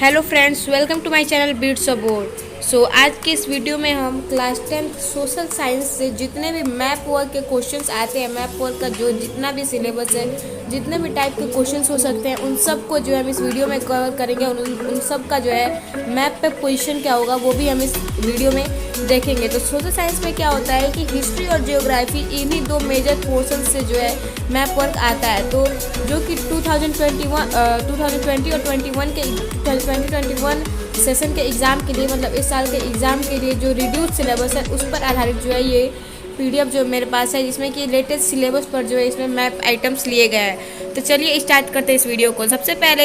Hello friends, welcome to my channel beats of Board. So आज के इस video में हम क्लास 10 सोशल साइंस से जितने भी मैप वर्क के क्वेश्चंस आते हैं, मैप वर्क का जो जितना भी सिलेबस है, जितने भी टाइप के क्वेश्चंस हो सकते हैं, उन सब को जो है हम इस वीडियो में कवर करेंगे। उन सब का जो है मैप पे पोजीशन क्या होगा वो भी हम इस वीडियो में देखेंगे। तो सोशल साइंस में क्या होता है कि हिस्ट्री और जियोग्राफी इन्हीं दो मेजर पोर्शन से जो है मैप वर्क आता है। तो जो कि 2020 और 2021 सेशन के एग्ज़ाम के लिए, मतलब इस साल के एग्ज़ाम के लिए जो रिड्यूस सिलेबस है उस पर आधारित जो है ये पीडीएफ जो मेरे पास है, जिसमें कि लेटेस्ट सिलेबस पर जो है इसमें मैप आइटम्स लिए गए हैं। तो चलिए स्टार्ट करते हैं इस वीडियो को। सबसे पहले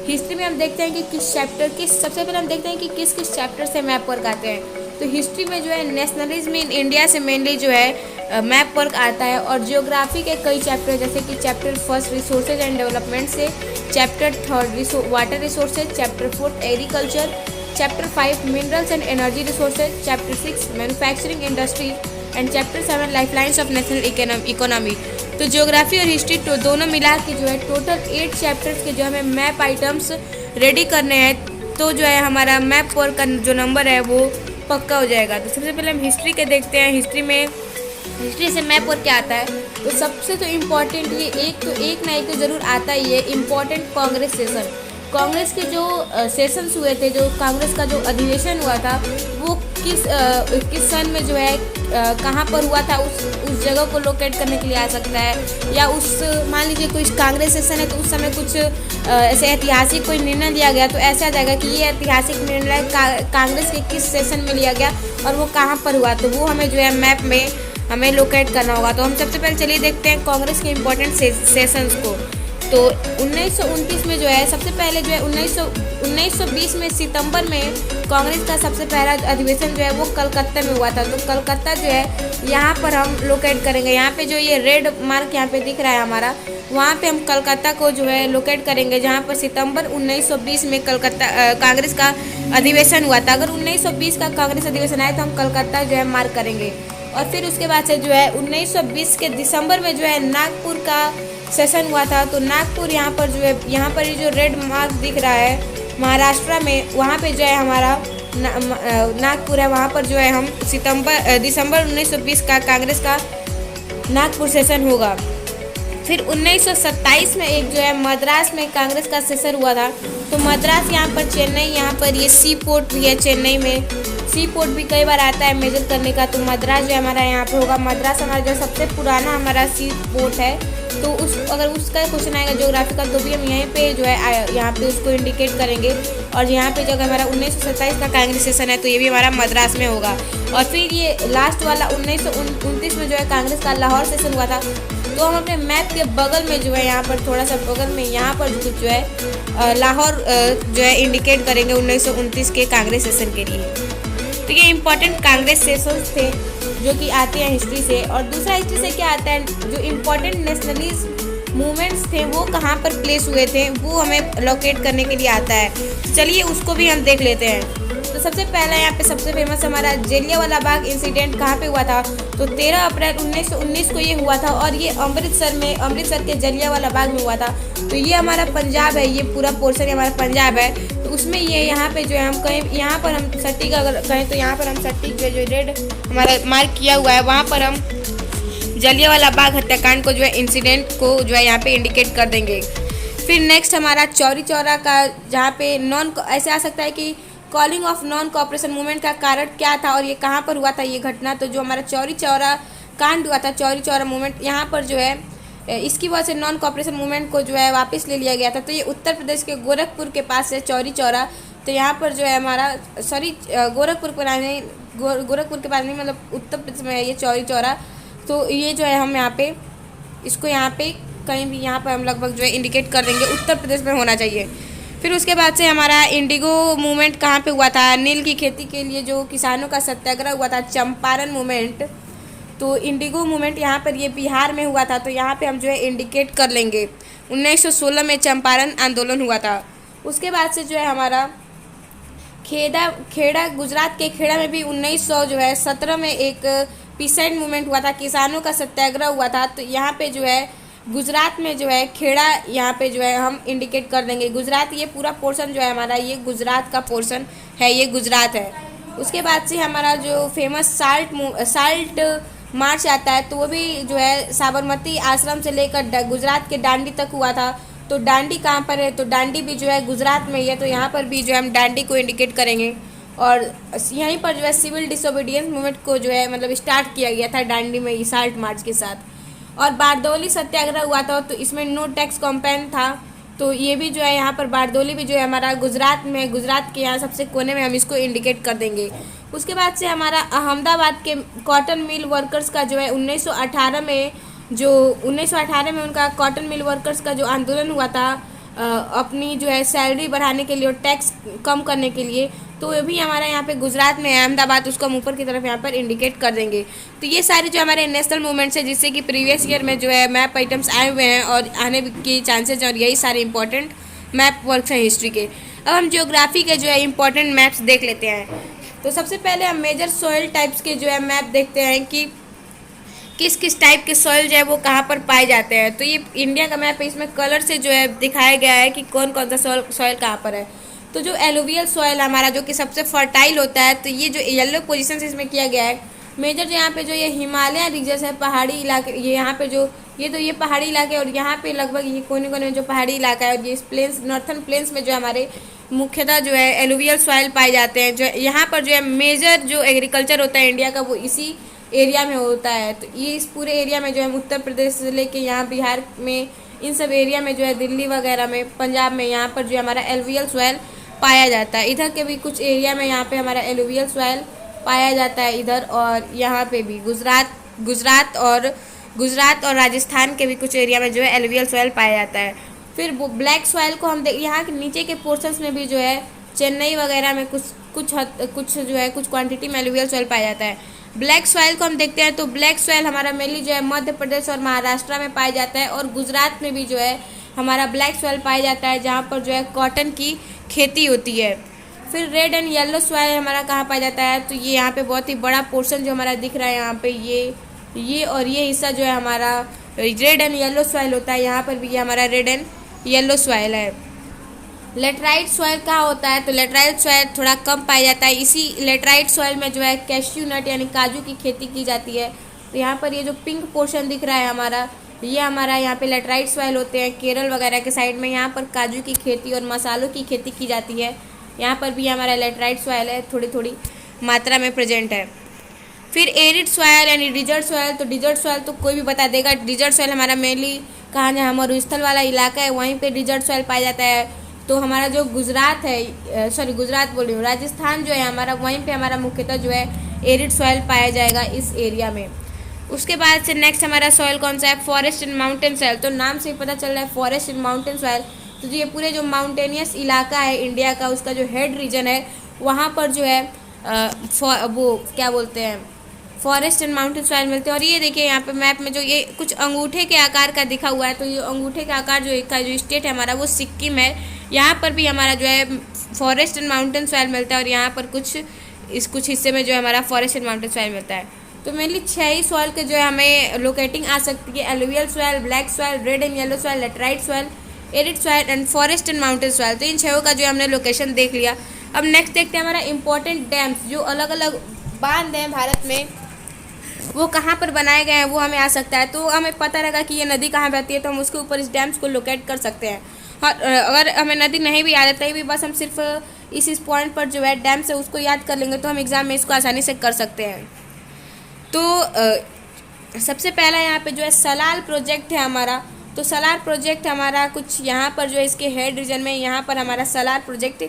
हिस्ट्री में हम देखते हैं कि सबसे पहले हम देखते हैं कि किस किस चैप्टर से मैप वर्क आते हैं। तो हिस्ट्री में जो है नेशनलिज्म इन इंडिया से मेनली जो है मैप वर्क आता है, और जियोग्राफी के कई चैप्टर जैसे कि चैप्टर 1 रिसोर्सेज एंड डेवलपमेंट से, chapter 3 water resources, chapter 4 agriculture, chapter 5 minerals and energy resources, chapter 6 manufacturing industry and chapter 7 lifelines of national economy. तो जियोग्राफी और हिस्ट्री तो दोनों मिला के जो है टोटल 8 चैप्टर्स के जो हमें मैप आइटम्स रेडी करने हैं। तो जो है हमारा मैप वर्क का जो नंबर है वो पक्का हो जाएगा। तो सबसे पहले हम हिस्ट्री के देखते हैं। हिस्ट्री से मैप वर्क क्या आता है। तो सबसे तो इम्पॉर्टेंट ये एक ना एक तो ज़रूर आता ही है, इम्पॉर्टेंट कांग्रेस सेशन। कांग्रेस के जो सेशंस हुए थे, जो कांग्रेस का जो अधिवेशन हुआ था वो किस सन में जो है कहाँ पर हुआ था, उस जगह को लोकेट करने के लिए आ सकता है। या उस मान लीजिए कोई कांग्रेस सेशन है तो उस समय कुछ ऐसे ऐतिहासिक कोई निर्णय लिया गया, तो ऐसा आ जाएगा कि ये ऐतिहासिक निर्णय कांग्रेस के किस सेशन में लिया गया और वो कहाँ पर हुआ। तो वो हमें जो है मैप में हमें लोकेट करना होगा। तो हम सबसे पहले चलिए देखते हैं कांग्रेस के इम्पोर्टेंट सेशंस को। तो 1929 में जो है सबसे पहले जो है 1920 में सितंबर में कांग्रेस का सबसे पहला अधिवेशन जो है वो कलकत्ता में हुआ था। तो कलकत्ता जो है यहाँ पर हम लोकेट करेंगे। यहाँ पे जो ये रेड मार्क यहाँ पे दिख रहा है हमारा, वहाँ पे हम कलकत्ता को जो है लोकेट करेंगे, जहाँ पर सितंबर 1920 में कलकत्ता कांग्रेस का अधिवेशन हुआ था। अगर 1920 का कांग्रेस अधिवेशन आया तो हम कलकत्ता जो है मार्क करेंगे। और फिर उसके बाद से जो है 1920 के दिसंबर में जो है नागपुर का सेशन हुआ था। तो नागपुर यहाँ पर जो है, यहाँ पर ये जो रेड मार्क दिख रहा है महाराष्ट्र में, वहाँ पे जो है हमारा नागपुर है। वहाँ पर जो है हम दिसंबर 1920 का कांग्रेस का नागपुर सेशन होगा। फिर 1927 में एक जो है मद्रास में कांग्रेस का सेशन हुआ था। तो मद्रास यहाँ पर चेन्नई, यहाँ पर ये सी पोर्ट भी है, चेन्नई में सी पोर्ट भी कई बार आता है मेजर करने का। तो मद्रास जो हमारा यहाँ पे होगा। मद्रास हमारा जो सबसे पुराना हमारा सी पोर्ट है। तो अगर उसका क्वेश्चन आएगा ज्योग्राफी का तो भी हम यहीं पे जो है यहाँ पे उसको इंडिकेट करेंगे। और यहाँ पे जगह हमारा 1927 का कांग्रेस सेशन है तो ये भी हमारा मद्रास में होगा। और फिर ये लास्ट वाला 1929 में जो है कांग्रेस का लाहौर सेशन हुआ था। तो हम अपने मैप के बगल में जो है यहाँ पर थोड़ा सा बगल में यहाँ पर कुछ जो है लाहौर जो है इंडिकेट करेंगे 1929 के कांग्रेस सेशन के लिए। तो ये इम्पोर्टेंट कांग्रेस सेशंस थे जो कि आते हैं हिस्ट्री से। और दूसरा हिस्ट्री से क्या आता है, जो इम्पोर्टेंट नेशनलिज्म मूवमेंट्स थे वो कहाँ पर प्लेस हुए थे वो हमें लोकेट करने के लिए आता है। चलिए उसको भी हम देख लेते हैं। तो सबसे पहला यहाँ पे सबसे फेमस हमारा जलियांवाला बाग इंसिडेंट कहाँ पे हुआ था। तो 13 अप्रैल 1919 को ये हुआ था, और ये अमृतसर के जलियांवाला बाग में हुआ था। तो ये हमारा पंजाब है, ये पूरा पोर्शन हमारा पंजाब है। तो उसमें ये यहाँ पे जो है हम कहीं यहाँ पर हम सटीक अगर कहें तो यहाँ पर हम सटीक जो रेड हमारा मार्क किया हुआ है वहाँ पर हम जलियांवाला बाग हत्याकांड को जो है इंसिडेंट को जो है यहाँ पे इंडिकेट कर देंगे। फिर नेक्स्ट हमारा चौरी चौरा का, जहाँ पे ऐसे आ सकता है कि calling of non cooperation movement का कारण क्या था और ये कहाँ पर हुआ था ये घटना। तो जो हमारा चौरी चौरा कांड हुआ था, चौरी चौरा मूवमेंट, यहाँ पर जो है इसकी वजह से नॉन कोऑपरेशन मूवमेंट को जो है वापस ले लिया गया था। तो ये उत्तर प्रदेश के गोरखपुर के पास है चौरी चौरा। तो यहाँ पर जो है हमारा गोरखपुर के पास नहीं, मतलब उत्तर प्रदेश में है ये चौरी चौरा। तो ये जो है हम यहाँ पे इसको यहाँ पे कहीं भी यहाँ पर हम लगभग जो है इंडिकेट कर देंगे, उत्तर प्रदेश में होना चाहिए। फिर उसके बाद से हमारा इंडिगो मूवमेंट कहाँ पे हुआ था, नील की खेती के लिए जो किसानों का सत्याग्रह हुआ था, चंपारण मूवमेंट। तो इंडिगो मूवमेंट यहाँ पर ये बिहार में हुआ था। तो यहाँ पे हम जो है इंडिकेट कर लेंगे 1916 में चंपारण आंदोलन हुआ था। उसके बाद से जो है हमारा खेड़ा गुजरात के खेड़ा में भी 1917 में एक पीसेंट मूवमेंट हुआ था, किसानों का सत्याग्रह हुआ था। तो यहाँ पे जो है गुजरात में जो है खेड़ा यहाँ पे जो है हम इंडिकेट कर देंगे। गुजरात ये पूरा पोर्शन जो है हमारा, ये गुजरात का पोर्शन है, ये गुजरात है। उसके बाद से हमारा जो फेमस साल्ट मार्च आता है, तो वो भी जो है साबरमती आश्रम से लेकर गुजरात के दांडी तक हुआ था। तो दांडी कहाँ पर है, तो दांडी भी जो है गुजरात में ही है, तो यहाँ पर भी जो है हम दांडी को इंडिकेट करेंगे। और यहीं पर जो है सिविल डिसोबीडियंस मूवमेंट को जो है मतलब स्टार्ट किया गया था दांडी में ही साल्ट मार्च के साथ। और बारदौली सत्याग्रह हुआ था, तो इसमें नो टैक्स कैंपेन था, तो ये भी जो है यहाँ पर बारदौली भी जो है हमारा गुजरात में, गुजरात के यहाँ सबसे कोने में हम इसको इंडिकेट कर देंगे। उसके बाद से हमारा अहमदाबाद के कॉटन मिल वर्कर्स का जो है 1918 में, जो 1918 में उनका कॉटन मिल वर्कर्स का जो आंदोलन हुआ था अपनी जो है सैलरी बढ़ाने के लिए और टैक्स कम करने के लिए, तो ये भी हमारा यहाँ पे गुजरात में अहमदाबाद, उसको हम ऊपर की तरफ यहाँ पर इंडिकेट कर देंगे। तो ये सारे जो हमारे नेशनल मूवमेंट्स है जिससे कि प्रीवियस ईयर में जो है मैप आइटम्स आए हुए हैं और आने के चांसेस हैं, और यही सारे इंपॉर्टेंट मैप वर्क्स हैं हिस्ट्री के। अब हम जियोग्राफी के जो है इंपॉर्टेंट मैप्स देख लेते हैं। तो सबसे पहले हम मेजर सॉइल टाइप्स के जो है मैप देखते हैं कि किस किस टाइप के सॉइल जो है वो कहाँ पर पाए जाते हैं। तो ये इंडिया का मैप है, इसमें कलर से जो है दिखाया गया है कि कौन कौन सा सॉइल कहाँ पर है। तो जो एलुवियल सॉइल हमारा जो कि सबसे फर्टाइल होता है, तो ये जो येलो पोजीशन से इसमें किया गया है। मेजर जो यहाँ पे जो ये हिमालय रीजन है, पहाड़ी इलाके, ये यहाँ पे जो ये पहाड़ी इलाके, और यहाँ पे लगभग ये कोने कोने में जो पहाड़ी इलाका है, और ये प्लेन्स, नॉर्थन प्लेन्स में जो हमारे मुख्यतः जो है एलुवियल सॉइल पाए जाते हैं। जो यहाँ पर जो है मेजर जो एग्रीकल्चर होता है इंडिया का, वो इसी एरिया में होता है। तो ये इस पूरे एरिया में जो है उत्तर प्रदेश से लेके यहाँ बिहार में, इन सब एरिया में जो है दिल्ली वगैरह में, पंजाब में, यहाँ पर जो हमारा एलुवियल सॉइल पाया जाता है। इधर के भी कुछ एरिया में यहाँ पे हमारा एलुवियल सॉइल पाया जाता है इधर, और यहाँ पे भी गुजरात और राजस्थान के भी कुछ एरिया में जो है एलुवियल सॉइल पाया जाता है। फिर ब्लैक सॉइल को हम देख, यहाँ के नीचे के पोर्शंस में भी जो है चेन्नई वगैरह में कुछ जो है कुछ क्वांटिटी में एलुवियल सॉइल पाया जाता है। ब्लैक सॉइल को हम देखते हैं, तो ब्लैक सॉइल हमारा मेनली जो है मध्य प्रदेश और महाराष्ट्र में पाया जाता है, और गुजरात में भी जो है हमारा ब्लैक सॉइल पाया जाता है, जहाँ पर जो है कॉटन की खेती होती है। फिर रेड एंड येलो सॉइल हमारा कहाँ पाया जाता है, तो ये यहाँ पे बहुत ही बड़ा पोर्शन जो हमारा दिख रहा है, यहाँ पे ये और ये हिस्सा जो है हमारा रेड एंड येलो सॉइल होता है। यहाँ पर भी ये हमारा रेड एंड येलो सॉइल है। लेटराइट सॉइल कहाँ होता है, तो लेटराइट सॉइल थोड़ा कम पाया जाता है। इसी लेटराइट सॉइल में जो है कैश्यू नट यानी काजू की खेती की जाती है। तो यहाँ पर ये जो पिंक पोर्शन दिख रहा है हमारा, ये हमारा यहाँ पे लेटराइट सॉइल होते हैं। केरल वगैरह के साइड में यहाँ पर काजू की खेती और मसालों की खेती की जाती है। यहाँ पर भी हमारा लेटराइट सॉइल है, थोड़ी थोड़ी मात्रा में प्रेजेंट है। फिर एरिड सॉइल यानी डिजर्ट सॉइल, तो डिजर्ट सॉइल तो कोई भी बता देगा। डिजर्ट सॉइल हमारा मेनली कहाँ, जहाँ मरुस्थल वाला इलाका है वहीं पे डिजर्ट सॉइल पाया जाता है। तो हमारा जो गुजरात है, गुजरात बोल रही हूँ, राजस्थान जो है हमारा, वहीं पे हमारा मुख्यतः जो है एरिड सॉइल पाया जाएगा इस एरिया में। उसके बाद से नेक्स्ट हमारा सॉइल कौन सा है, फॉरेस्ट एंड माउंटेन सॉइल। तो नाम से ही पता चल रहा है फॉरेस्ट एंड माउंटेन सॉइल। तो ये पूरे जो माउंटेनियस इलाका है इंडिया का, उसका जो हेड रीजन है, वहाँ पर जो है वो क्या बोलते हैं, फॉरेस्ट एंड माउंटेन सॉइल मिलते हैं। और ये देखिए यहाँ पे मैप में जो ये कुछ अंगूठे के आकार का दिखा हुआ है, तो ये अंगूठे का आकार जो स्टेट है हमारा, वो सिक्किम है। यहाँ पर भी हमारा जो है फॉरेस्ट एंड माउंटेन सॉइल मिलता है, और यहाँ पर कुछ हिस्से में जो है हमारा फॉरेस्ट एंड माउंटेन सॉइल मिलता है। तो मेनली 6 ही सॉइल के जो है हमें लोकेटिंग आ सकती है, alluvial soil, black soil, red and yellow soil, laterite soil, arid soil and forest and mountain soil. तो इन 6 का जो हमने लोकेशन देख लिया। अब नेक्स्ट देखते हैं हमारा इंपॉर्टेंट डैम्स, जो अलग अलग बांध हैं भारत में, वो कहाँ पर बनाए गए हैं वो हमें आ सकता है। तो हमें पता रहेगा कि ये नदी कहाँ बहती है, तो हम उसके ऊपर इस डैम्स को लोकेट कर सकते हैं। और अगर हमें नदी नहीं भी याद आता है, भी बस हम सिर्फ इस पॉइंट पर जो है डैम्स है उसको याद कर लेंगे, तो हम एग्ज़ाम में इसको आसानी से कर सकते हैं। तो सबसे पहला यहाँ पे जो है सलाल प्रोजेक्ट है हमारा। तो सलार प्रोजेक्ट हमारा कुछ यहाँ पर जो है इसके हेड रीजन में यहाँ पर हमारा सलार प्रोजेक्ट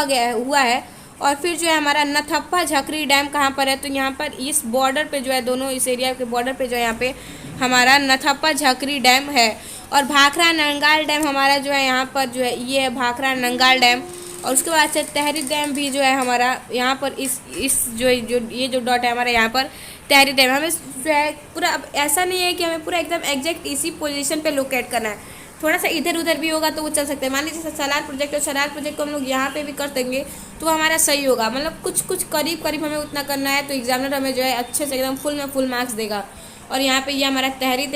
हुआ है। और फिर जो है हमारा नथप्पा झकरी डैम कहाँ पर है, तो यहाँ पर इस बॉर्डर पे जो है, दोनों इस एरिया के बॉर्डर पे जो है यहाँ पे हमारा नथप्पा झकरी डैम है। और भाखरा नंगाल डैम हमारा जो है यहाँ पर जो है, ये है भाखरा नंगाल डैम। और उसके बाद से तहरी डैम भी जो है हमारा यहाँ पर इस जो ये जो डॉट है हमारा यहाँ पर तहरी डैम। हमें जो है पूरा, अब ऐसा नहीं है कि हमें पूरा एकदम एग्जैक्ट इसी पोजीशन पे लोकेट करना है, थोड़ा सा इधर उधर भी होगा तो वो चल सकते हैं। मान लीजिए सलार प्रोजेक्ट और सलार प्रोजेक्ट को हम लोग यहाँ पे भी कर देंगे तो हमारा सही होगा, मतलब कुछ करीब हमें उतना करना है, तो एग्जामिनर हमें जो है अच्छे से एकदम फुल में फुल मार्क्स देगा। और यहाँ पे ये हमारा तहरी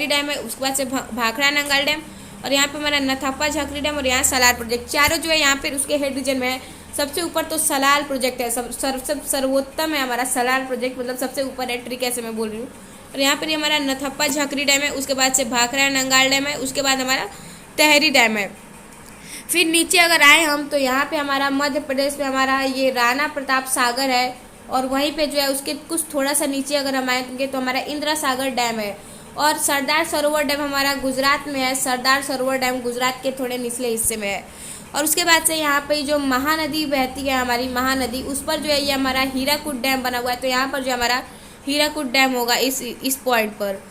डैम है, उसके बाद से भाखड़ा नंगल डैम, और यहाँ पे हमारा नथप्पा झाकरी डैम, और यहाँ सलार प्रोजेक्ट। चारों जो है यहाँ पे उसके हेड रीजन में है। सबसे ऊपर तो सलार प्रोजेक्ट है, सर्वोत्तम है हमारा सलार प्रोजेक्ट, मतलब सबसे ऊपर है, ट्रिक ऐसे मैं बोल रही हूँ। और यहाँ पर हमारा नथप्पा झाकरी डैम है, उसके बाद से भाखड़ा नंगाल डैम है, उसके बाद हमारा तहरी डैम है। फिर नीचे अगर आए हम तो यहाँ पे हमारा मध्य प्रदेश में हमारा ये राणा प्रताप सागर है, और वहीं पे जो है उसके कुछ थोड़ा सा नीचे अगर हम आएंगे तो हमारा इंदिरा सागर डैम है। और सरदार सरोवर डैम हमारा गुजरात में है, सरदार सरोवर डैम गुजरात के थोड़े निचले हिस्से में है। और उसके बाद से यहाँ पे जो महानदी बहती है हमारी महानदी, उस पर जो है ये हमारा हीराकुद डैम बना हुआ है, तो यहाँ पर जो हमारा हीराकुद डैम होगा इस पॉइंट पर।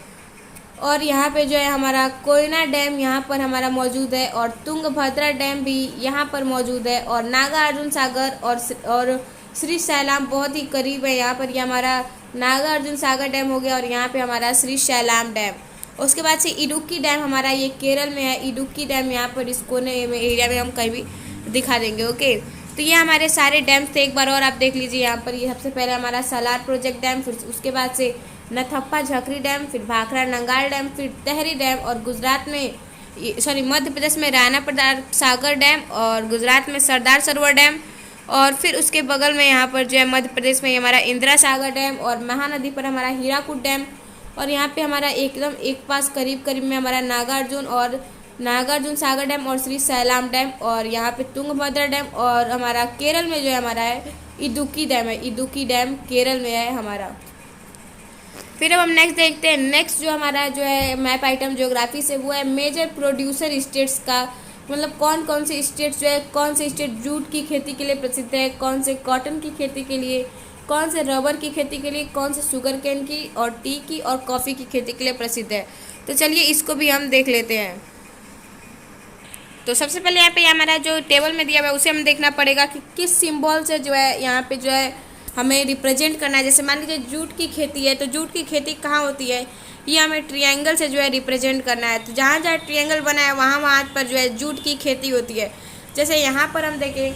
और यहाँ पे जो है हमारा कोयना डैम यहाँ पर हमारा मौजूद है, और तुंगभद्रा डैम भी यहाँ पर मौजूद है, और नागार्जुन सागर और श्री शैलाम बहुत ही करीब है यहाँ पर। ये हमारा नागार्जुन सागर डैम हो गया, और यहाँ पे हमारा श्री शैलाम डैम। उसके बाद से इडुक्की डैम हमारा ये केरल में है, इडुक्की डैम यहाँ पर इस कोने में एरिया में हम कहीं भी दिखा देंगे। ओके, तो ये हमारे सारे डैम्स थे, एक बार और आप देख लीजिए यहाँ पर। ये सबसे पहले हमारा सलार प्रोजेक्ट डैम, फिर उसके बाद से नथप्पा झाकरी डैम, फिर भाखड़ा नंगाल डैम, फिर तहरी डैम, और गुजरात में मध्य प्रदेश में राणा प्रताप सागर डैम, और गुजरात में सरदार सरोवर डैम, और फिर उसके बगल में यहाँ पर जो है मध्य प्रदेश में हमारा इंदिरा सागर डैम, और महानदी पर हमारा हीराकुद डैम, और यहाँ पे हमारा एकदम एक पास करीब करीब में हमारा नागार्जुन सागर डैम और श्री सैलाम डैम, और यहाँ पे तुंगभद्रा डैम, और हमारा केरल में जो है हमारा है इडुक्की डैम है, इडुक्की डैम केरल में है हमारा। फिर अब हम नेक्स्ट देखते हैं। नेक्स्ट जो हमारा जो है मैप आइटम ज्योग्राफी से, वो है मेजर प्रोड्यूसर स्टेट्स का, मतलब कौन कौन से स्टेट्स जो है, कौन से स्टेट जूट की खेती के लिए प्रसिद्ध है, कौन से कॉटन की खेती के लिए, कौन से रबर की खेती के लिए, कौन से शुगर केन की और टी की और कॉफ़ी की खेती के लिए प्रसिद्ध है। तो चलिए इसको भी हम देख लेते हैं। तो सबसे पहले यहाँ पे हमारा जो टेबल में दिया हुआ है उसे हम देखना पड़ेगा कि किस सिंबल से जो है यहाँ पे जो है हमें रिप्रेजेंट करना है। जैसे मान लीजिए जूट की खेती है, तो जूट की खेती कहाँ होती है, ये हमें ट्रायंगल से जो है रिप्रेजेंट करना है। तो जहाँ जहाँ ट्रायंगल बना है वहाँ पर जो है जूट की खेती होती है। जैसे यहाँ पर हम देखें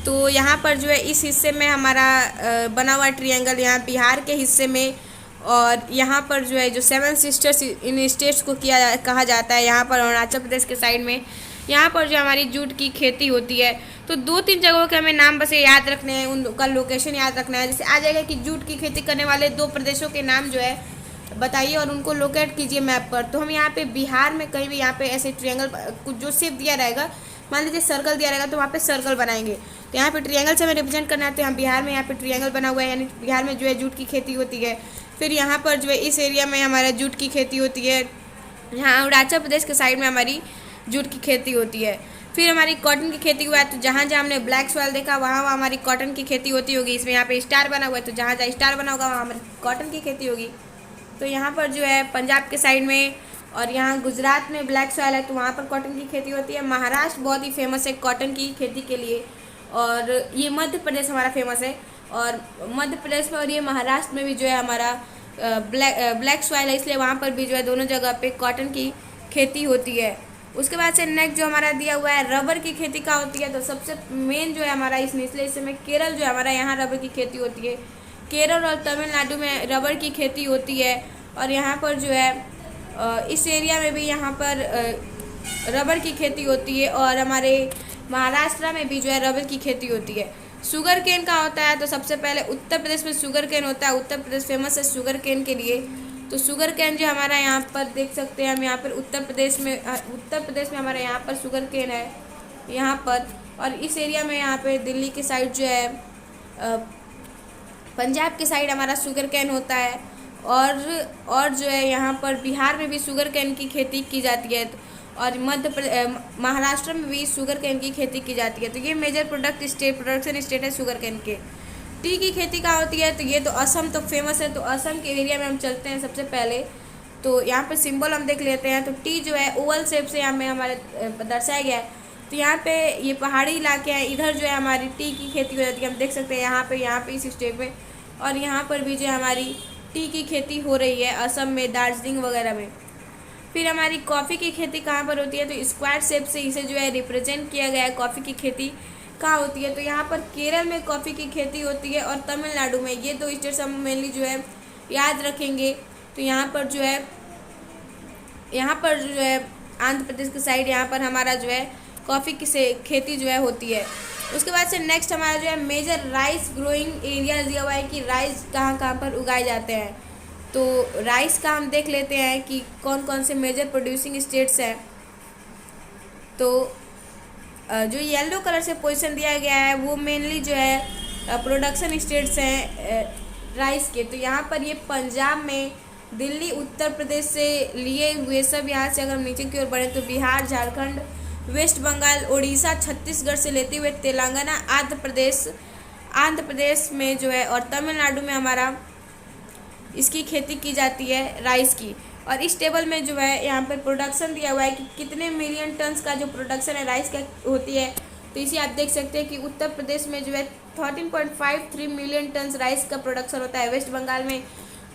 तो यहाँ पर जो है इस हिस्से में हमारा बना हुआ ट्रायंगल यहाँ बिहार के हिस्से में, और यहाँ पर जो है जो 7 सिस्टर्स इन स्टेट्स को कहा जाता है, यहाँ पर अरुणाचल प्रदेश के साइड में, यहाँ पर जो हमारी जूट की खेती होती है। तो 2-3 जगहों के हमें नाम बस याद रखने हैं, उनका लोकेशन याद रखना है। जैसे आ जाएगा कि जूट की खेती करने वाले 2 प्रदेशों के नाम जो है बताइए और उनको लोकेट कीजिए मैप पर। तो हम यहाँ पे बिहार में कहीं भी यहाँ पे ऐसे ट्रायंगल कुछ जो शेप दिया रहेगा, मान लीजिए सर्कल दिया रहेगा तो वहाँ पे सर्कल बनाएंगे। तो यहाँ पे ट्रायंगल से हमें रिप्रेजेंट करना है, तो यहाँ बिहार में यहाँ पे ट्रायंगल बना हुआ है, यानी बिहार में जो है जूट की खेती होती है। फिर यहाँ पर जो है इस एरिया में हमारा जूट की खेती होती है, यहाँ अरुणाचल प्रदेश के साइड में हमारी जूट की खेती होती है। फिर हमारी कॉटन की खेती हुआ है, तो जहाँ जहाँ हमने ब्लैक सॉइल देखा वहाँ हमारी कॉटन की खेती होती होगी। इसमें यहाँ पे स्टार बना हुआ है, तो जहाँ जहाँ स्टार बना होगा वहाँ हमारी कॉटन की खेती होगी। तो यहाँ पर जो है पंजाब के साइड में, और यहाँ गुजरात में ब्लैक सॉइल है तो वहाँ पर कॉटन की खेती होती है। महाराष्ट्र बहुत ही फेमस है कॉटन की खेती के लिए, और ये मध्य प्रदेश हमारा फेमस है, और मध्य प्रदेश में और ये महाराष्ट्र में भी जो है हमारा ब्लैक सॉइल है, इसलिए वहाँ पर भी जो है दोनों जगह पे कॉटन की खेती होती है। उसके बाद से नेक्स्ट जो हमारा दिया हुआ है रबर की खेती का होती है। तो सबसे मेन जो है हमारा इस निचले हिस्से में केरल जो है हमारा, यहाँ रबर की खेती होती है। केरल और तमिलनाडु में रबर की खेती होती है, और यहाँ पर जो है इस एरिया में भी यहाँ पर रबर की खेती होती है, और हमारे महाराष्ट्र में भी जो है रबर की खेती होती है। शुगर केन का होता है, तो सबसे पहले उत्तर प्रदेश में शुगर केन होता है। उत्तर प्रदेश फेमस है शुगर केन के लिए। तो शुगर केन जो हमारा यहाँ पर देख सकते हैं हम, यहाँ पर उत्तर प्रदेश में हमारे यहाँ पर शुगर केन है यहाँ पर। और इस एरिया में यहाँ पे दिल्ली के साइड जो है पंजाब के साइड हमारा शुगर केन होता है, और जो है यहाँ पर बिहार में भी शुगर केन की खेती की जाती है, और महाराष्ट्र में भी शुगर केन की खेती की जाती है। तो ये मेजर प्रोडक्शन स्टेट है शुगर केन के। टी की खेती कहाँ होती है, तो ये तो असम तो फेमस है, तो असम के एरिया में हम चलते हैं सबसे पहले। तो यहाँ पे सिंबल हम देख लेते हैं। तो टी जो है ओवल शेप से हमें हमारे दर्शाया गया है। तो यहाँ पे ये पहाड़ी इलाके हैं, इधर जो है हमारी टी की खेती हो जाती है, हम देख सकते हैं यहाँ पे इस स्टेप में, और यहाँ पर भी जो है हमारी टी की खेती हो रही है असम में, दार्जिलिंग वगैरह में। फिर हमारी कॉफ़ी की खेती कहाँ पर होती है, तो स्क्वायर शेप से इसे जो है रिप्रेजेंट किया गया है। कॉफ़ी की खेती कहाँ होती है, तो यहाँ पर केरल में कॉफ़ी की खेती होती है, और तमिलनाडु में। ये 2 स्टेट्स हम मेनली जो है याद रखेंगे। तो यहाँ पर जो है आंध्र प्रदेश की साइड यहाँ पर हमारा जो है कॉफ़ी की से खेती जो है होती है। उसके बाद से नेक्स्ट हमारा जो है मेजर राइस ग्रोइंग एरिया दिया हुआ है कि राइस कहाँ कहाँ पर उगाए जाते हैं। तो राइस का हम देख लेते हैं कि कौन कौन से मेजर प्रोड्यूसिंग स्टेट्स हैं। तो जो येलो कलर से पोजीशन दिया गया है वो मेनली जो है प्रोडक्शन स्टेट्स हैं राइस के। तो यहाँ पर ये पंजाब में, दिल्ली, उत्तर प्रदेश से लिए हुए सब यहाँ से अगर हम नीचे की ओर बढ़ें तो बिहार, झारखंड, वेस्ट बंगाल, उड़ीसा, छत्तीसगढ़ से लेते हुए तेलंगाना, आंध्र प्रदेश में जो है और तमिलनाडु में हमारा इसकी खेती की जाती है राइस की। और इस टेबल में जो है यहाँ पर प्रोडक्शन दिया हुआ है कि कितने मिलियन टन्स का जो प्रोडक्शन है राइस का होती है। तो इसे आप देख सकते हैं कि उत्तर प्रदेश में जो है 13.53 मिलियन टन्स राइस का प्रोडक्शन होता है, वेस्ट बंगाल में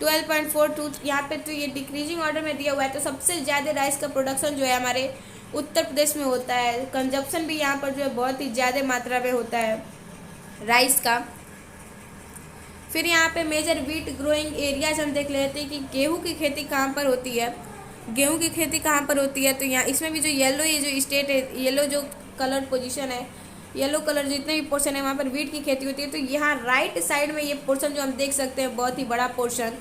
12.42, यहाँ पे तो ये डिक्रीजिंग ऑर्डर में दिया हुआ है। तो सबसे ज़्यादा राइस का प्रोडक्शन जो है हमारे उत्तर प्रदेश में होता है। कंजप्शन भी यहाँ पर जो है बहुत ही ज़्यादा मात्रा में होता है राइस का। फिर यहाँ पे मेजर व्हीट ग्रोइंग एरियाज हम देख लेते हैं कि गेहूँ की खेती कहाँ पर होती है। गेहूँ की खेती कहाँ पर होती है तो यहाँ इसमें भी जो येलो ये जो स्टेट है, येलो जो कलर पोजीशन है, येलो कलर जितने भी पोर्शन है वहाँ पर व्हीट की खेती होती है। तो यहाँ राइट साइड में ये पोर्शन जो हम देख सकते हैं बहुत ही बड़ा पोर्शन,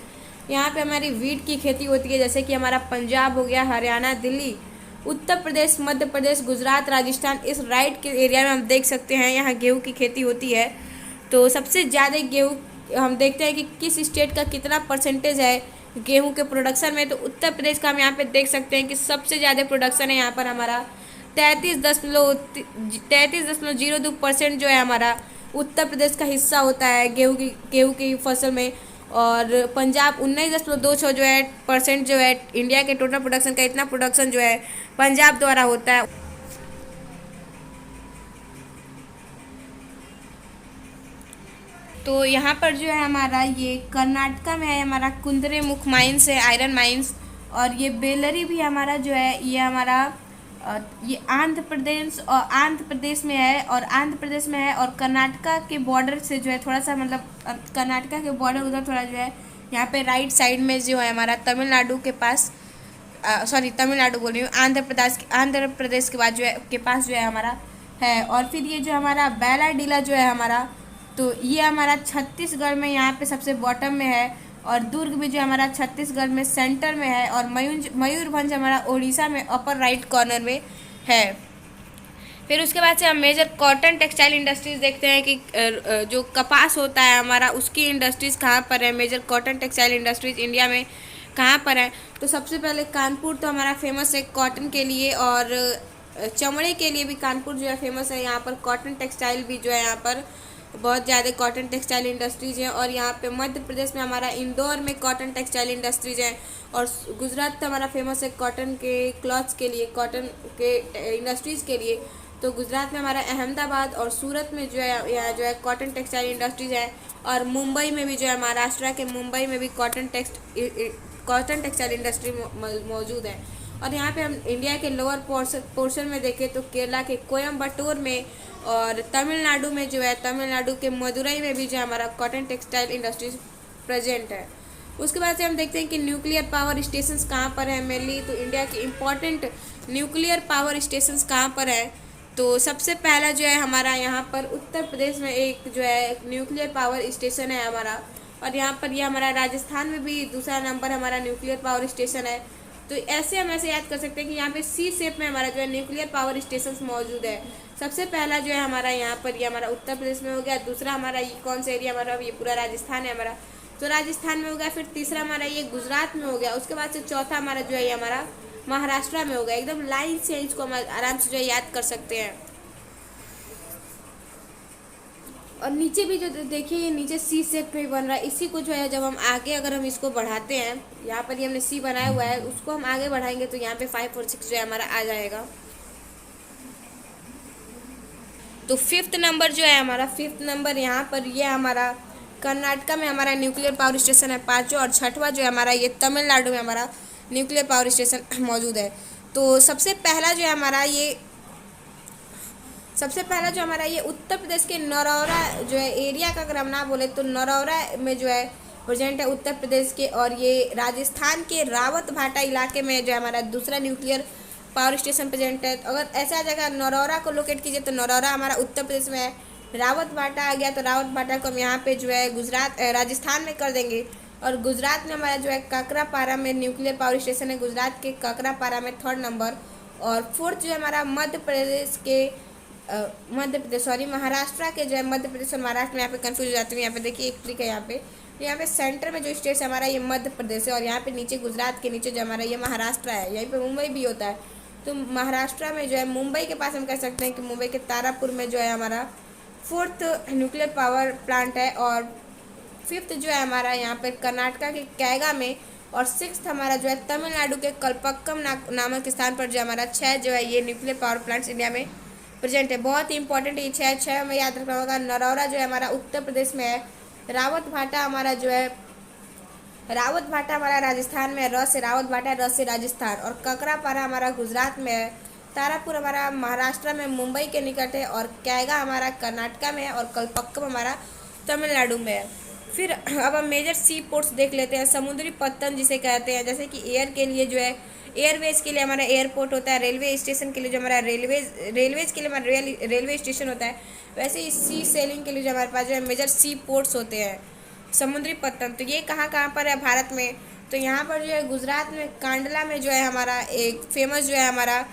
यहाँ पे हमारी व्हीट की खेती होती है। जैसे कि हमारा पंजाब हो गया, हरियाणा, दिल्ली, उत्तर प्रदेश, मध्य प्रदेश, गुजरात, राजस्थान, इस राइट के एरिया में हम देख सकते हैं यहाँ गेहूँ की खेती होती है। तो सबसे ज़्यादा गेहूँ हम देखते हैं कि किस स्टेट का कितना परसेंटेज है गेहूं के प्रोडक्शन में। तो उत्तर प्रदेश का हम यहाँ पे देख सकते हैं कि सबसे ज़्यादा प्रोडक्शन है यहाँ पर हमारा 33.02% जो है हमारा उत्तर प्रदेश का हिस्सा होता है गेहूं की फसल में। और पंजाब 19.26 जो है % जो है इंडिया के टोटल प्रोडक्शन का, इतना प्रोडक्शन जो है पंजाब द्वारा होता है। तो यहाँ पर जो है हमारा ये कर्नाटका में है हमारा कुंद्रेमुख माइंस है, आयरन माइंस। और ये बेलरी भी हमारा जो है ये हमारा ये आंध्र प्रदेश में है और कर्नाटका के बॉर्डर से जो है थोड़ा सा मतलब कर्नाटका के बॉर्डर उधर थोड़ा जो है यहाँ पे राइट साइड में जो है हमारा तमिलनाडु के पास तमिलनाडु बोल रही हूँ, आंध्र प्रदेश के बाद जो है के पास जो है हमारा है। और फिर ये जो हमारा बैलाडीला जो है हमारा, तो ये हमारा छत्तीसगढ़ में यहाँ पे सबसे बॉटम में है। और दुर्ग भी जो हमारा छत्तीसगढ़ में सेंटर में है। और मयूरभंज हमारा उड़ीसा में अपर राइट कॉर्नर में है। फिर उसके बाद से हम मेजर कॉटन टेक्सटाइल इंडस्ट्रीज देखते हैं कि जो कपास होता है हमारा उसकी इंडस्ट्रीज़ कहाँ पर है। Major cotton textile industries India में कहाँ पर है। तो सबसे पहले कानपुर तो हमारा फेमस है कॉटन के लिए, और चमड़े के लिए भी कानपुर जो है फेमस है। यहाँ पर कॉटन टेक्सटाइल भी जो है यहाँ पर बहुत ज़्यादा कॉटन टेक्सटाइल इंडस्ट्रीज हैं। और यहाँ पे मध्य प्रदेश में हमारा इंदौर में कॉटन टेक्सटाइल इंडस्ट्रीज हैं। और गुजरात तो हमारा फेमस है कॉटन के क्लॉथ्स के लिए, कॉटन के इंडस्ट्रीज़ के लिए। तो गुजरात में हमारा अहमदाबाद और सूरत में जो है यहाँ जो है कॉटन टेक्सटाइल इंडस्ट्रीज है। और मुंबई में भी जो है महाराष्ट्र के मुंबई में भी कॉटन टेक्सटाइल इंडस्ट्री मौजूद है। और यहाँ पे हम इंडिया के लोअर पोर्शन में देखें तो केरला के कोयम्बटूर में और तमिलनाडु में जो है तमिलनाडु के मदुरई में भी जो हमारा कॉटन टेक्सटाइल इंडस्ट्रीज प्रेजेंट है। उसके बाद से हम देखते हैं कि न्यूक्लियर पावर स्टेशंस कहाँ पर है मेनली। तो इंडिया के इम्पोर्टेंट न्यूक्लियर पावर स्टेशंस कहाँ पर है। तो सबसे पहला जो है हमारा यहाँ पर उत्तर प्रदेश में एक जो है न्यूक्लियर पावर स्टेशन है हमारा। और यहाँ पर ये हमारा राजस्थान में भी दूसरा नंबर हमारा न्यूक्लियर पावर स्टेशन है। तो ऐसे हम ऐसे याद कर सकते हैं कि यहाँ पे सी शेप में हमारा जो है न्यूक्लियर पावर स्टेशन मौजूद है। सबसे पहला जो है हमारा यहाँ पर ये हमारा उत्तर प्रदेश में हो गया। दूसरा हमारा ये कौन सा एरिया हमारा, ये पूरा राजस्थान है हमारा, तो राजस्थान में हो गया। फिर तीसरा हमारा ये गुजरात में हो गया। उसके बाद से चौथा हमारा जो है ये हमारा महाराष्ट्र में हो गया। एकदम लाइन से इसको हम आराम से जो है याद कर सकते हैं। और नीचे भी जो देखिए ये नीचे सी शेप में बन रहा है। इसी को जो है जब हम आगे अगर हम इसको बढ़ाते हैं, यहाँ पर ये हमने सी बनाया हुआ है, उसको हम आगे बढ़ाएंगे तो यहाँ पे 5 और 6 जो है हमारा आ जाएगा। तो 5th नंबर जो है हमारा, 5th नंबर यहाँ पर ये हमारा कर्नाटका में हमारा न्यूक्लियर पावर स्टेशन है 5वां। और 6वां जो है हमारा ये तमिलनाडु में हमारा न्यूक्लियर पावर स्टेशन मौजूद है। तो सबसे पहला जो हमारा ये उत्तर प्रदेश के नरौरा जो है एरिया का अगर हम ना बोले तो नरौरा में जो है प्रेजेंट है उत्तर प्रदेश के, और ये राजस्थान के रावत भाटा इलाके में जो है हमारा दूसरा न्यूक्लियर पावर स्टेशन प्रेजेंट है। अगर ऐसा जगह नरौरा को लोकेट कीजिए तो नरौरा हमारा उत्तर प्रदेश में है। रावत भाटा आ गया तो रावत भाटा को हम यहाँ पे जो है राजस्थान में कर देंगे। और गुजरात में हमारा जो है काकरापारा में न्यूक्लियर पावर स्टेशन है, गुजरात के काकरापारा में 3rd नंबर। और 4th जो है हमारा महाराष्ट्र के जो है मध्य प्रदेश और महाराष्ट्र में यहाँ पे कंफ्यूज हो जाती है। यहाँ पे देखिए एक ट्रिक है, यहाँ पे सेंटर में जो स्टेट है हमारा ये मध्य प्रदेश है, और यहाँ पे नीचे गुजरात के नीचे जो हमारा ये महाराष्ट्र है, यहीं पे मुंबई भी होता है। तो महाराष्ट्र में जो है मुंबई के पास हम कह सकते हैं कि मुंबई के तारापुर में जो है हमारा 4th न्यूक्लियर पावर प्लांट है। और 5th जो है हमारा यहाँ पे कर्नाटका के कैगा में, और 6th हमारा जो है तमिलनाडु के कलपक्कम नामक स्थान पर जो हमारा 6 जो है ये न्यूक्लियर पावर प्लांट्स इंडिया में प्रेजेंट है। बहुत ही इंपॉर्टेंट ये 6 में याद रखना होगा। नरौरा जो है हमारा उत्तर प्रदेश में है, रावत भाटा हमारा राजस्थान में है, र से रावत भाटा, र से राजस्थान। और ककरापारा हमारा गुजरात में है, तारापुर हमारा महाराष्ट्र में मुंबई के निकट है, और कैगा हमारा कर्नाटका में है, और कलपक्कम हमारा तमिलनाडु में है। फिर अब हम मेजर सी पोर्ट्स देख लेते हैं। समुद्री पत्तन जिसे कहते हैं, जैसे कि एयर के लिए जो है एयरवेज के लिए हमारा एयरपोर्ट होता है, रेलवे स्टेशन के लिए जो हमारा रेलवेज के लिए हमारा रेलवे स्टेशन होता है, वैसे ही सी सेलिंग के लिए जो हमारे पास जो है मेजर सी पोर्ट्स होते हैं। समुद्री पत्तन तो ये कहाँ पर है भारत में, तो यहाँ पर जो है गुजरात में कांडला में जो है हमारा एक फेमस जो है हमारा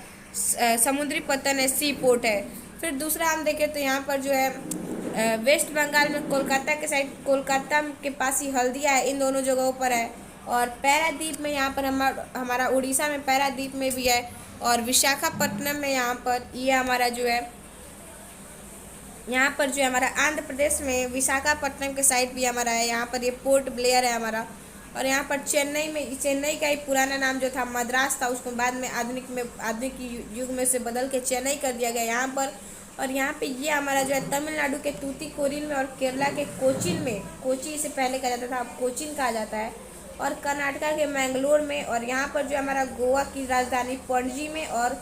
समुद्री पत्तन है, सी पोर्ट है। फिर दूसरा हम देखें तो यहाँ पर जो है वेस्ट बंगाल में कोलकाता के साइड, कोलकाता के पास ही हल्दिया है, इन दोनों जगहों पर है। और पैरादीप में यहाँ पर हमारा उड़ीसा में पैरादीप में भी है, और विशाखापट्टनम में यहाँ पर ये हमारा जो है यहाँ पर जो है हमारा आंध्र प्रदेश में विशाखापट्टनम के साइड भी हमारा है, यहाँ पर ये पोर्ट ब्लेयर है हमारा। और यहाँ पर चेन्नई का ही पुराना नाम जो था मद्रास था, उसको बाद में आधुनिक युग में से बदल के चेन्नई कर दिया गया यहाँ पर। और यहाँ पे ये हमारा जो है तमिलनाडु के तूतीकोरिन में, और केरला के कोचीन में, कोची से पहले कहा जाता था, अब कोचीन कहा जाता है, और कर्नाटका के मैंगलोर में। और यहाँ पर जो हमारा गोवा की राजधानी पणजी में, और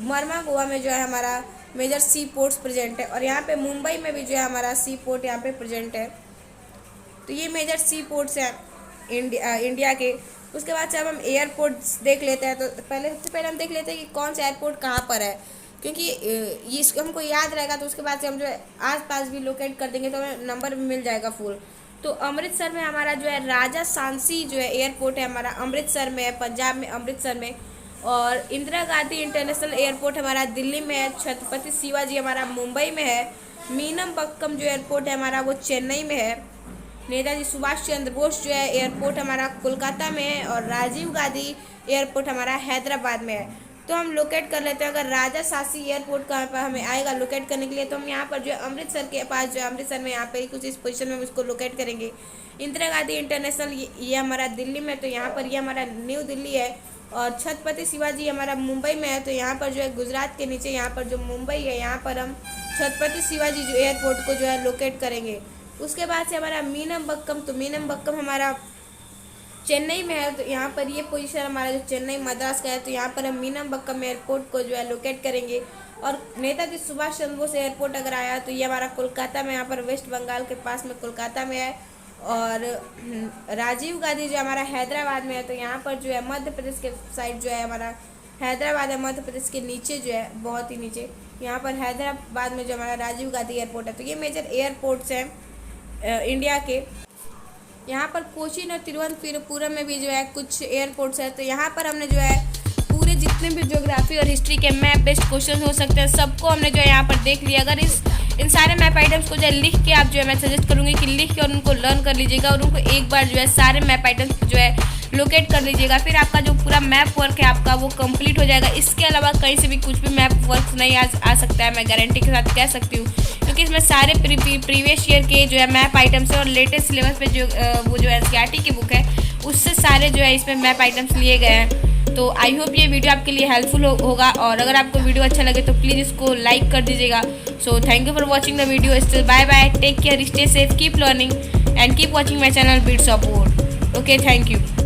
मरमा गोवा में जो है हमारा मेजर सी पोर्ट्स प्रेजेंट है। और यहाँ पे मुंबई में भी जो है हमारा सी पोर्ट यहाँ पे प्रेजेंट है। तो ये मेजर सी पोर्ट्स हैं इंडिया के। उसके बाद से अब हम एयरपोर्ट्स देख लेते हैं। तो सबसे पहले हम देख लेते हैं कि कौन सा एयरपोर्ट कहाँ पर है, क्योंकि ये हमको याद रहेगा तो उसके बाद से हम जो है आसपास भी लोकेट कर देंगे तो हमें नंबर मिल जाएगा फुल। तो अमृतसर में हमारा जो है राजा सांसी जो है एयरपोर्ट है हमारा अमृतसर में है, पंजाब में अमृतसर में। और इंदिरा गांधी इंटरनेशनल एयरपोर्ट हमारा दिल्ली में है। छत्रपति शिवाजी हमारा मुंबई में है। मीनमबक्कम जो एयरपोर्ट है हमारा वो चेन्नई में है। नेताजी सुभाष चंद्र बोस जो है एयरपोर्ट हमारा कोलकाता में है। और राजीव गांधी एयरपोर्ट हमारा हैदराबाद में है। तो हम लोकेट कर लेते हैं। अगर राजा सांसी एयरपोर्ट कहाँ पर हमें आएगा लोकेट करने के लिए, तो हम यहाँ पर जो है अमृतसर के पास जो है अमृतसर में यहाँ पे कुछ इस पोजीशन में उसको लोकेट करेंगे। इंदिरा गांधी इंटरनेशनल ये हमारा दिल्ली में, तो यहाँ पर ये हमारा न्यू दिल्ली है। और छत्रपति शिवाजी हमारा मुंबई में है, तो यहाँ पर जो है गुजरात के नीचे यहाँ पर जो मुंबई है यहाँ पर हम छत्रपति शिवाजी जो एयरपोर्ट को जो है लोकेट करेंगे। उसके बाद से हमारा मीनमबक्कम, तो मीनमबक्कम हमारा चेन्नई में है, तो यहाँ पर ये पोजीशन हमारा जो चेन्नई मद्रास का है, तो यहाँ पर हम मीनमबक्कम एयरपोर्ट को जो है लोकेट करेंगे। और नेताजी सुभाष चंद्र बोस एयरपोर्ट अगर आया तो ये हमारा कोलकाता में, यहाँ पर वेस्ट बंगाल के पास में कोलकाता में है। और राजीव गांधी जो हमारा हैदराबाद में है, तो यहाँ पर जो है मध्य प्रदेश के साइड जो है हमारा हैदराबाद है, मध्य प्रदेश के नीचे जो है बहुत ही नीचे यहाँ पर हैदराबाद में जो हमारा राजीव गांधी एयरपोर्ट है। तो ये मेजर एयरपोर्ट्स हैं इंडिया के। यहाँ पर कोचीन और तिरुवनंतपुरम में भी जो है कुछ एयरपोर्ट्स है। तो यहाँ पर हमने जो है पूरे जितने भी ज्योग्राफी और हिस्ट्री के मैप बेस्ड क्वेश्चन हो सकते हैं सबको हमने जो है यहाँ पर देख लिया। अगर इन सारे मैप आइटम्स को जो है लिख के आप जो है मैं सजेस्ट करूँगी कि लिख के और उनको लर्न कर लीजिएगा, और उनको एक बार जो है सारे मैप आइटम्स जो है लोकेट कर लीजिएगा। फिर आपका जो पूरा मैप वर्क है आपका वो कंप्लीट हो जाएगा। इसके अलावा कहीं से भी कुछ भी मैप वर्क नहीं आ सकता है, मैं गारंटी के साथ कह सकती हूँ, क्योंकि इसमें सारे प्रीवियस ईयर के जो है मैप आइटम्स है। और लेटेस्ट सिलेबस पे जो वो जो NCERT की बुक है उससे सारे जो है इसमें मैप आइटम्स लिए गए हैं। तो आई होप ये वीडियो आपके लिए हेल्पफुल होगा, और अगर आपको वीडियो अच्छा लगे तो प्लीज़ इसको लाइक कर दीजिएगा। So thank you for watching the video. Still bye bye, take care, stay safe, keep learning and keep watching my channel beats of board. Okay, thank you.